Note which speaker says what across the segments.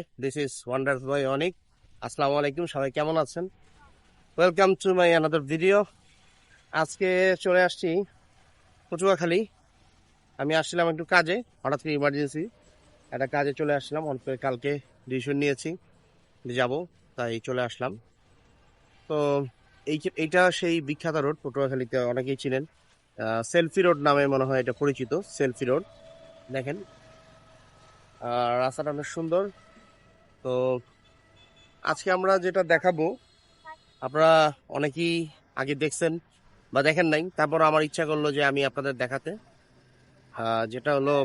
Speaker 1: High, this is wonders বয় অনিক। আসসালামু আলাইকুম, সবাই কেমন আছেন? Welcome to my another video. আজকে চলে আসছি পটুয়াখালী। আমি আসছিলাম একটু কাজে, হঠাৎ করে ইমার্জেন্সি একটা কাজে চলে আসলাম। কালকে ডিসিশন নিয়েছি যে যাবো, তাই চলে আসলাম। তো এইটা সেই বিখ্যাত রোড, পটুয়াখালীতে অনেকেই চিনেন। সেলফি রোড নামে মনে হয় এটা পরিচিত, সেলফি রোড। দেখেন রাস্তাটা অনেক সুন্দর। তো আজকে আমরা যেটা দেখাবো, আপনারা অনেকেই আগে দেখছেন বা দেখেন নাই, তারপর আমার ইচ্ছা করলো যে আমি আপনাদের দেখাতে। যেটা হলো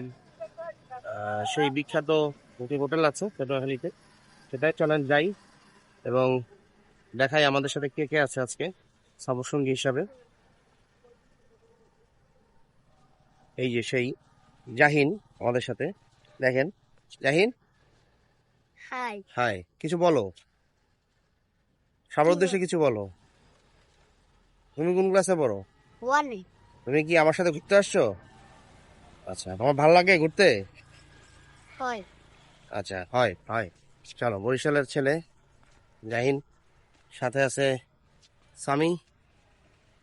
Speaker 1: সেই বিখ্যাত একটি হোটেল আছে পটুয়াখালীতে, সেটাই চলেন যাই এবং দেখাই আমাদের সাথে কে কে আছে আজকে সফরসঙ্গী হিসাবে। এই যে সেই জাহিন আমাদের সাথে, দেখেন। জাহিন,
Speaker 2: হাই।
Speaker 1: হাই, কিছু বলো, সবার উদ্দেশ্যে কিছু বলো। তুমি কোন ক্লাসে পড়ো?
Speaker 2: ওয়ানে।
Speaker 1: তুমি কি আমার সাথে ঘুরতে আসছো? আচ্ছা, তোমার ভালো লাগে ঘুরতে?
Speaker 2: হয়।
Speaker 1: আচ্ছা, হয় হয়। চলো, বরিশালের ছেলে জাহিন, সাথে আছে সামি,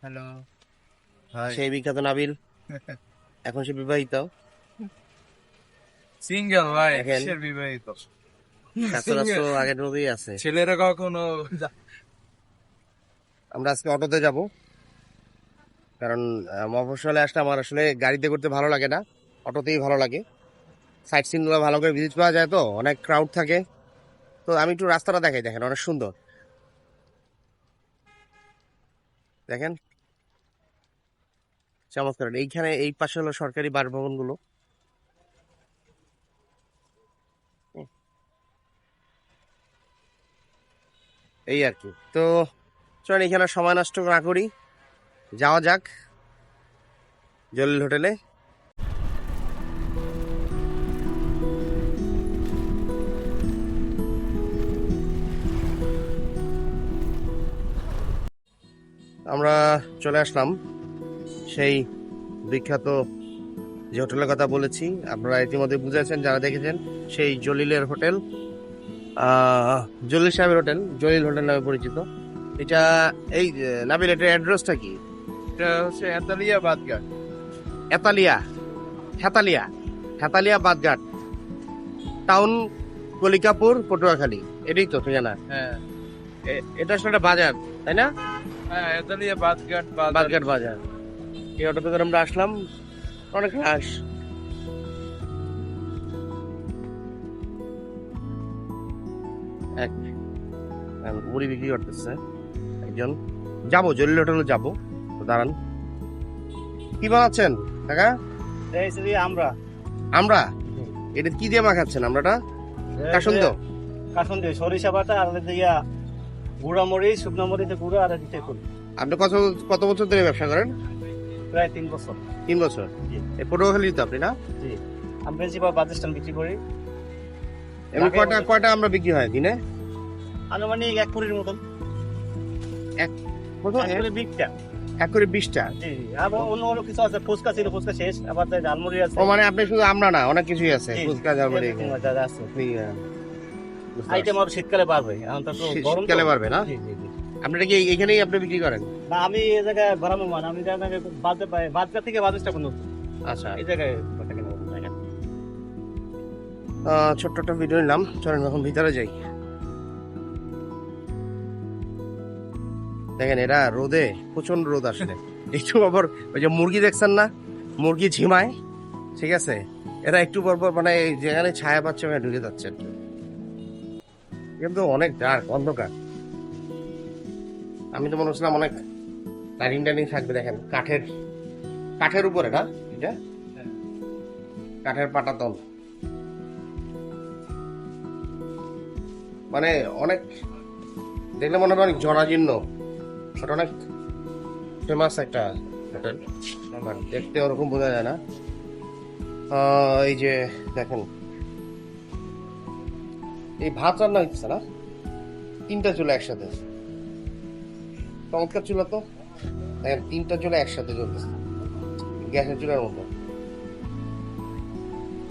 Speaker 3: হ্যালো, হাই।
Speaker 1: সেই বিখ্যাত নাবিল, এখন সে বিবাহিত।
Speaker 3: সিঙ্গেল ভাই,
Speaker 1: দেখেন।
Speaker 3: কিসের বিবাহিত?
Speaker 1: ছাত্রাস্ত্র আগের মতোই আছে।
Speaker 3: ছেলেরা কখনো
Speaker 1: আমরা আজকে অটোতে যাব, কারণ মফস্বলে আসলে আমার আসলে গাড়িতে করতে ভালো লাগে না, অটোতেই ভালো লাগে। সাইট সিনগুলো ভালো করে ভিজিট পাওয়া যায়, তো অনেক ক্রাউড থাকে। তো আমি একটু রাস্তাটা দেখাই, দেখেন অনেক সুন্দর। দেখেন চমৎকার। এইখানে এই পাশে হলো সরকারি বাসভবনগুলো। এই আর কি। তো চলেন এখানে সময় নষ্ট না করি, যাওয়া যাক জলিল হোটেলে। আমরা চলে আসলাম সেই বিখ্যাত যে হোটেলের কথা বলেছি, আপনারা ইতিমধ্যে বুঝেছেন যারা দেখেছেন, সেই জলিলের হোটেল। জলিল সাহেবের হোটেল, জলিল হোটেল নামে পরিচিত। এটা এই নাবিল, এটার অ্যাড্রেসটা কি?
Speaker 3: এটা হচ্ছে এতালিয়া বাদঘাট।
Speaker 1: এতালিয়া, হেতালিয়া, হেতালিয়া বাদঘাট টাউন, কলিকাপুর, পটুয়াখালী, এটাই তো ঠিকানা।
Speaker 3: হ্যাঁ
Speaker 1: এটা আসলে একটা বাজার, তাই না?
Speaker 3: হ্যাঁ, এতালিয়া বাদঘাট
Speaker 1: বাদঘাট বাজার। এই অটোতে করে আমরা আসলাম, অনেক রাশ। মুড়ি বিক্রি করতেছে একজন। যাবো জলিল হোটেলে যাবো, তো দাঁড়ান। কি বানাচ্ছেন কাকা?
Speaker 4: আমরা
Speaker 1: আমরা এটা কি দিয়ে মাখাচ্ছেন? আমরাটা কাসুন্দ,
Speaker 4: কাসুন্দি সরিষা বাটা আর দিয়া গুঁড়া মরিচ, শুকনো মরিচের গুঁড়া আর দিতে করি।
Speaker 1: আপনি কত কত বছর ধরে ব্যবসা করেন?
Speaker 4: প্রায় 3 বছর।
Speaker 1: 3 বছর।
Speaker 4: জি।
Speaker 1: এই পটুয়াখালী তো আপনি, না?
Speaker 4: জি, আমি প্রিন্সিপাল বাস স্ট্যান্ড বিক্রি করি।
Speaker 1: এমনি কয়টা কয়টা আমরা বিক্রি হয় দিনে?
Speaker 4: আনুমানিক 1 কুড়ির মতন।
Speaker 1: এক কত?
Speaker 4: 1 কুড়ি 20টা।
Speaker 1: 1 করে 20টা।
Speaker 4: জি জি, আবার অন্য অন্য কিছু আছে, ফুচকা ছিল, ফুচকা শেষ, আবার তাই ঝালমুড়ি আছে।
Speaker 1: ও মানে আপনি শুধু আমরা না, অনেক কিছুই আছে,
Speaker 4: জি,
Speaker 1: ফুচকা, ঝালমুড়ি।
Speaker 4: everything আছে।
Speaker 1: বুঝতে
Speaker 4: আইটেম
Speaker 1: পারছি।
Speaker 4: আর শীতকালে বাড়বে, এখন তো একটু গরম তো।
Speaker 1: শীতকালে বাড়বে না?
Speaker 4: জি জি জি।
Speaker 1: আপনারা কি এইখানেই আপনি বিক্রি করেন?
Speaker 4: না, আমি এই জায়গায় গরমে মান, আমি জায়গায় বাজার থেকে বাজারটা কোনো
Speaker 1: আচ্ছা,
Speaker 4: এই জায়গায় কথা কেন বলবো না।
Speaker 1: ছোট্ট একটা ভিডিও নিলাম, চলেন এখন ভিতরে যাই। দেখেন এরা রোদে, প্রচন্ড রোদ আসলে। একটু আবার ওই যে মুরগি দেখছেন না, মুরগি ঝিমায়, ঠিক আছে, এরা একটু পর পর মানে যেখানে ছায়া পাচ্ছে ওখানে ঢুকে যাচ্ছে। কিন্তু অনেক ডার্ক, অন্ধকার। আমি তো মনে হচ্ছিলাম অনেক লাইটিং টাইটিং থাকবে। দেখেন কাঠের, কাঠের উপরে না এটা, কাঠের পাটাতন, মানে অনেক দেখলে মনে হয় অনেক জরাজীর্ণ। ওটা অনেক ফেমাস একটা হোটেল, দেখতে ওরকম বোঝা যায় না। এই যে দেখেন, এই ভাত রান্না হচ্ছে না, 3টা চুলা একসাথে, চমৎকার চুলা তো। দেখেন 3টা চুলা একসাথে চলতেছে, গ্যাসের চুলার মতো।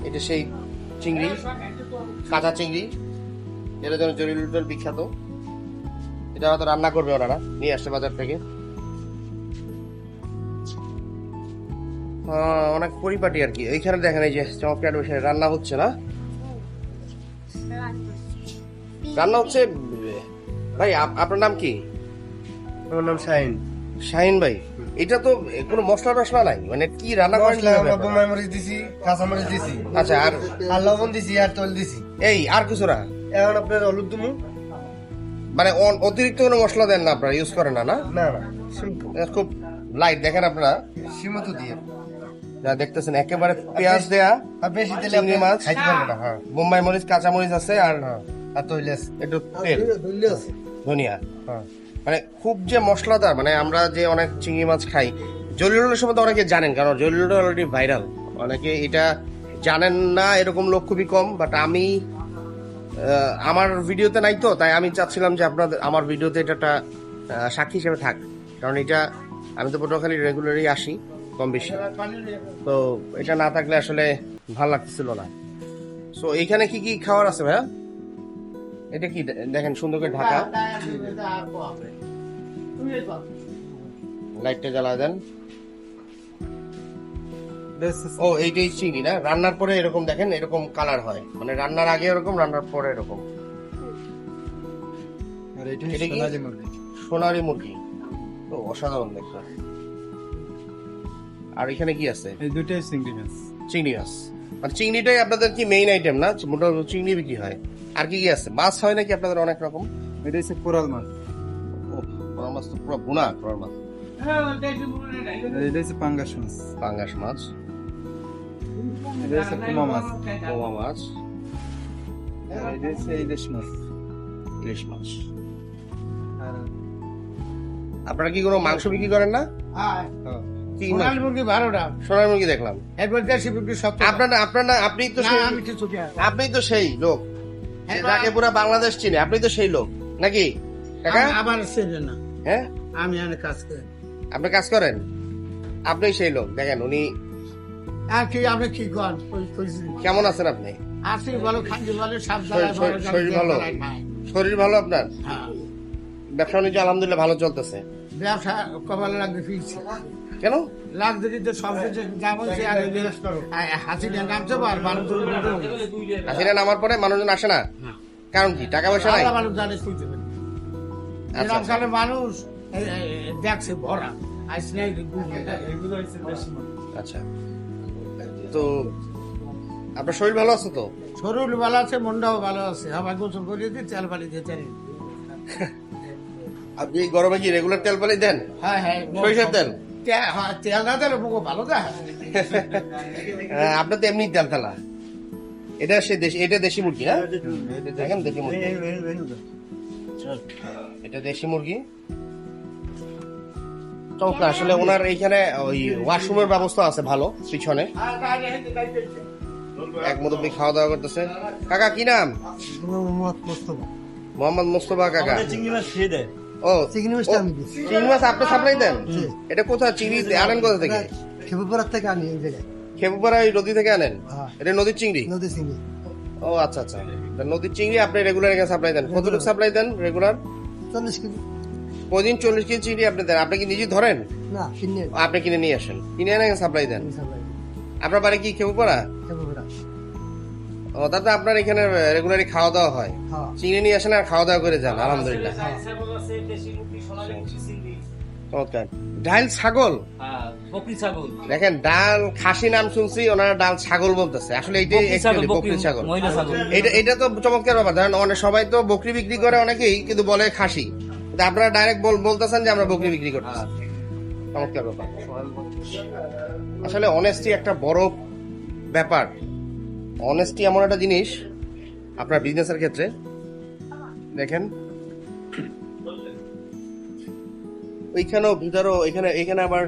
Speaker 1: এটা সেই চিংড়ি, কাঁচা চিংড়ি, এর জন্য জরিলুটের বিখ্যাত। এটা হয়তো রান্না করবে ওনারা, নিয়ে আসছে বাজার থেকে। অনেক পরিপাটি আর কি। এইখানে দেখেন এই যে চমৎকার বিষয় রান্না হচ্ছে না, রান্না হচ্ছে। ভাই আপনার নাম কি?
Speaker 3: আমার নাম শাহিন।
Speaker 1: শাহিন ভাই, এটা তো কোনো মশলা টসলা নাই, মানে কি রান্না করেন কিভাবে আপনারা?
Speaker 3: বোমাই মরিচ দিছি, কাঁচা মরিচ দিছি,
Speaker 1: আচ্ছা, আর
Speaker 3: লবণ দিছি, আর তেল দিছি।
Speaker 1: এই আর কিছু না?
Speaker 3: এখন আপনার হলুদ দিমু।
Speaker 1: মানে অতিরিক্ত কোনো মশলা দেন না আপনারা, ইউজ করেন না? না,
Speaker 3: না না, সিম্পল
Speaker 1: খুব লাইট। দেখেন আপনারা
Speaker 3: সীমত দিয়ে।
Speaker 1: যা দেখতেছেন, একেবারে পেঁয়াজ দেয়া,
Speaker 3: আর বেশি দিলে
Speaker 1: চিংড়ি মাছ,
Speaker 3: খাইতে পারবে না। হ্যাঁ,
Speaker 1: বোম্বাই মরিচ, কাঁচা মরিচ আছে, আর
Speaker 3: আর তৈল আছে,
Speaker 1: একটু তেল,
Speaker 3: ধুইলে আছে।
Speaker 1: ধনিয়া।
Speaker 3: হ্যাঁ,
Speaker 1: মানে খুব যে মশলাদার, মানে আমরা যে অনেক চিংড়ি মাছ খাই, জলিলুলের সম্বন্ধে অনেকে জানেন, কারণ জলিলুল অলরেডি ভাইরাল। অনেকে এটা জানেন না এরকম লোক খুবই কম, বাট আমি আমার ভিডিওতে নাই তো, তাই আমি চাচ্ছিলাম যে আপনাদের আমার ভিডিওতে এটা একটা সাক্ষী হিসেবে থাক, কারণ এটা আমি তো পটুয়াখালী রেগুলারই আসি কম বেশি, তো এটা না থাকলে আসলে ভালো লাগতেছিল না। সো এইখানে কি কি খাবার আছে ভাইয়া? এটা কি দেখেন সুন্দর করে ঢাকা, লাইটটা জ্বালা দেন। ও এইটাই চিনি না, রান্নার পরে এরকম দেখেন এরকম কালার হয়, মানে রান্নার আগে এরকম, রান্নার পরে এরকম।
Speaker 3: আর এটা
Speaker 1: এটা কি?
Speaker 3: সোনালী মুরগি।
Speaker 1: সোনালী মুরগি, তো অসাধারণ দেখতে। আর এখানে কি আছে?
Speaker 3: এই দুটাই চিংড়ি মাছ।
Speaker 1: চিংড়ি মাছ, মানে চিংড়িটাই আপনাদের কি মেইন আইটেম না? মোটামুটি চিংড়ি বিক্রি হয়। আর কি কি আছে? মাছ হয় নাকি আপনাদের অনেক রকম?
Speaker 3: এটা হচ্ছে কোরাল মাছ।
Speaker 1: ও, কোরাল মাছ তো পুরো ভুনা কোরাল মাছ।
Speaker 3: এটা হচ্ছে পাঙ্গাস মাছ।
Speaker 1: পাঙ্গাস মাছ,
Speaker 3: এটা হচ্ছে কুমা মাছ।
Speaker 1: পোমা মাছ,
Speaker 3: এটা হচ্ছে ইলিশ মাছ।
Speaker 1: ইলিশ মাছ।
Speaker 3: আর
Speaker 1: আপনারা কি কোনো মাংস বিক্রি করেন না?
Speaker 3: হ্যাঁ,
Speaker 1: কি
Speaker 5: সোনালী মুরগি 12টা,
Speaker 1: সোনার মুরগি দেখলাম।
Speaker 5: একবার দেশি মুরগি 17টা।
Speaker 1: আপনি তো
Speaker 5: না,
Speaker 1: সেই-
Speaker 5: আমি কিছু কি
Speaker 1: আপনি তো সেই লোক যে যাকে পুরো বাংলাদেশ চিনে, আপনি তো সেই লোক নাকি কাকা?
Speaker 5: আবার সেরে না,
Speaker 1: হ্যাঁ,
Speaker 5: আমি এনে কাজ করি।
Speaker 1: আপনি কাজ করেন, আপনি সেই লোক। দেখেন উনি
Speaker 5: আর কি আপনি কি করেন? কইছি
Speaker 1: কেমন আছেন? আপনি
Speaker 5: আসি ভালো, খাদ্য ভালো, সব
Speaker 1: শরীর-
Speaker 5: জায়গায়
Speaker 1: শরীর ভালো? শরীর ভালো আপনার?
Speaker 5: হ্যাঁ,
Speaker 1: ব্যবসা বাণিজ্য আলহামদুলিল্লাহ ভালো চলতেছে।
Speaker 5: ব্যবসা কপালে লাগবে ফিরছে,
Speaker 1: কেন?
Speaker 5: লাগবে দিতে সব কিছু যা বলছে। আর হাসি দিয়ে নামছে আর মানুষ
Speaker 1: হাসিনা নামার পরে মানুষজন আসে না, কারণ কি? টাকা পয়সা নাই?
Speaker 5: মানুষ জানে শুনতে পারে।
Speaker 1: আচ্ছা, আচ্ছা।
Speaker 5: এরকম মানুষ দেখছে ভরা আইস নাই।
Speaker 1: আচ্ছা, তো আপনার শরীর ভালো আছে তো?
Speaker 5: শরীর ভালো আছে, মনটাও ভালো আছে। আবার গোসল করিয়ে দিয়ে তেল বালি দিয়ে চারি।
Speaker 1: আপনি এই গরমে কি রেগুলার তেল পালি দেন?
Speaker 5: হ্যাঁ হ্যাঁ,
Speaker 1: সরিষার তেল?
Speaker 5: হ্যাঁ, তেল না দিলে মুখ ভালো দেয়।
Speaker 1: হ্যাঁ, আপনার তো এমনি তেল তেলা। এটা সে দেশি, এটা দেশি মুরগি না? দেখেন দেশি মুরগি, এটা দেশি মুরগি। চমৎকার। আসলে ওনার এইখানে ওই ওয়াশরুমের ব্যবস্থা আছে ভালো পিছনে। এক মুরব্বি খাওয়া দাওয়া করতেছে। কাকা কি নাম? মোহাম্মদ মোস্তফা কাকা।
Speaker 4: চিংড়ি মাছ খেয়ে দেয়।
Speaker 1: ও,
Speaker 5: চিংড়ি মাছটা আমি দিই।
Speaker 1: চিংড়ি মাছ আপনি সাপ্লাই দেন? এটা কোথায় চিংড়ি আনেন কোথা থেকে?
Speaker 5: খেপুপাড়ার থেকে আনি এই জায়গায়।
Speaker 1: খেপুপাড়া ওই নদী থেকে আনেন?
Speaker 5: হ্যাঁ।
Speaker 1: এটা নদীর চিংড়ি?
Speaker 5: নদী চিংড়ি।
Speaker 1: ও আচ্ছা আচ্ছা, তা নদীর চিংড়ি আপনি রেগুলার এখানে সাপ্লাই দেন? কতটুকু সাপ্লাই দেন রেগুলার?
Speaker 5: 40 কেজি।
Speaker 1: প্রতিদিন 40 কেজি চিংড়ি আপনি দেন? আপনি কি নিজে ধরেন?
Speaker 5: না, কিনে
Speaker 1: আপনি কিনে নিয়ে আসেন, কিনে এনে সাপ্লাই দেন?
Speaker 5: সাপ্লাই
Speaker 1: আপনার বাড়ি কি খেপুপাড়া?
Speaker 5: খেপুপাড়া।
Speaker 1: ও, তাতে আপনার এখানে রেগুলারই খাওয়া দাওয়া হয়?
Speaker 5: হ্যাঁ।
Speaker 1: চিংড়ি নিয়ে আসেন আর খাওয়া দাওয়া করে যান, আলহামদুলিল্লাহ। চমৎকার। ডাল ছাগল,
Speaker 4: বকরি ছাগল,
Speaker 1: দেখেন ডাল খাসি নাম শুনছি, ওনারা ডাল ছাগল বলতেছে। আসলে এইটাই actually বকরি ছাগল।
Speaker 4: মহিলা ছাগল।
Speaker 1: এটা তো চমৎকার ব্যাপার। ধরেন অনেক সবাই তো বকরি বিক্রি করে অনেকেই, কিন্তু বলে খাসি। কিন্তু আপনারা ডাইরেক্ট বলতেছেন যে আমরা বকরি বিক্রি করতেছি। চমৎকার ব্যাপার। আসলে অনেস্টি একটা বড় ব্যাপার। অনেস্টি এমন একটা জিনিস আপনার বিজনেসের ক্ষেত্রে। দেখেন ওইখানেও ভিতরেও, এখানে আবার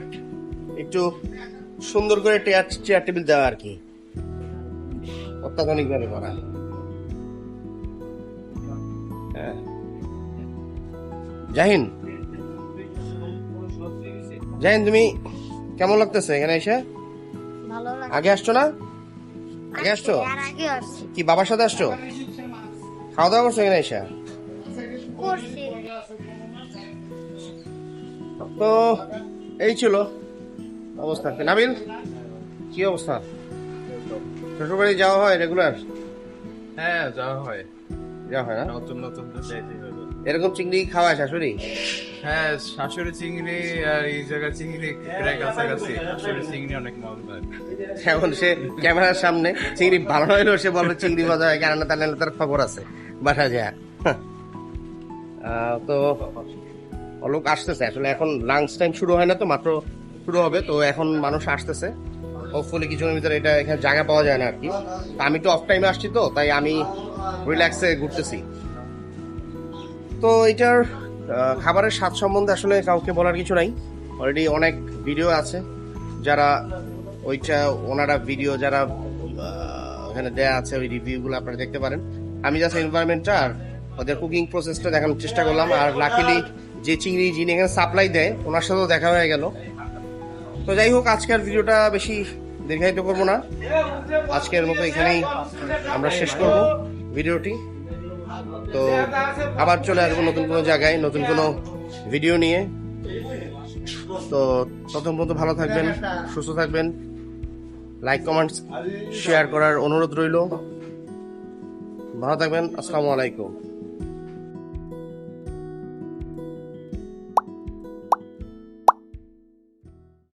Speaker 1: একটু সুন্দর করে চেয়ার টেবিল দেওয়া আর কি, অত্যাধুনিক ভাবে করা। হ্যাঁ। জাহিন, তুমি কেমন লাগতেছে এখানে এসে?
Speaker 2: ভালো লাগে।
Speaker 1: আগে আসছো না? আগে আসছো?
Speaker 2: আর আগে আসছি।
Speaker 1: কি বাবার সাথে আসছো? খাওয়া দাওয়া করছো এখানে এসে?
Speaker 2: করছি।
Speaker 1: তো এই ছিল অবস্থা। নাবিল, কি অবস্থা? শ্বশুর বাড়ি যাওয়া হয় রেগুলার?
Speaker 3: হ্যাঁ যাওয়া হয়,
Speaker 1: যাওয়া হয় না?
Speaker 3: নতুন নতুন তো যাইতে হবে।
Speaker 1: এরকম চিংড়ি খাওয়ায় শাশুড়ি?
Speaker 3: হ্যাঁ শাশুড়ি চিংড়ি আর এই জায়গার চিংড়ি প্রায় কাছাকাছি। শাশুড়ি চিংড়ি অনেক মজা।
Speaker 1: এখন সে ক্যামেরার সামনে চিংড়ি ভালো না হলেও সে বলবে চিংড়ি মজা হয়, কেন তার খবর আছে বাসা যায়। তো অলোক আসতেছে, আসলে এখন লাঞ্চ টাইম শুরু হয় না, তো মাত্র শুরু হবে, তো এখন মানুষ আসতেছে। হোপফুলি কিছুক্ষণের ভিতরে এটা এখানে জায়গা পাওয়া যায় না আর কি। তো আমি তো অফ টাইমে আসছি, তো তাই আমি রিল্যাক্সে ঘুরতেছি। তো এটার খাবারের স্বাদ সম্বন্ধে আসলে কাউকে বলার কিছু নাই, অলরেডি অনেক ভিডিও আছে যারা ওইটা ওনারা ভিডিও যারা ওখানে দেয়া আছে, ওই রিভিউগুলো আপনারা দেখতে পারেন। আমি জাস্ট এনভায়রনমেন্টটা আর ওদের কুকিং প্রসেসটা দেখানোর চেষ্টা করলাম। আর লাকিলি যে চিংড়ি যিনি এখানে সাপ্লাই দেয় ওনার সাথেও দেখা হয়ে গেল। তো যাই হোক, আজকের ভিডিওটা বেশি দীর্ঘায়িত করবো না, আজকের মতো এখানেই আমরা শেষ করব ভিডিওটি। তো আবার চলে আসবো নতুন কোনো জায়গায় নতুন কোনো ভিডিও নিয়ে। তো প্রথম পর্যন্ত ভালো থাকবেন, সুস্থ থাকবেন, লাইক কমেন্টস শেয়ার করার অনুরোধ রইল। ভালো থাকবেন, আসসালামু আলাইকুম।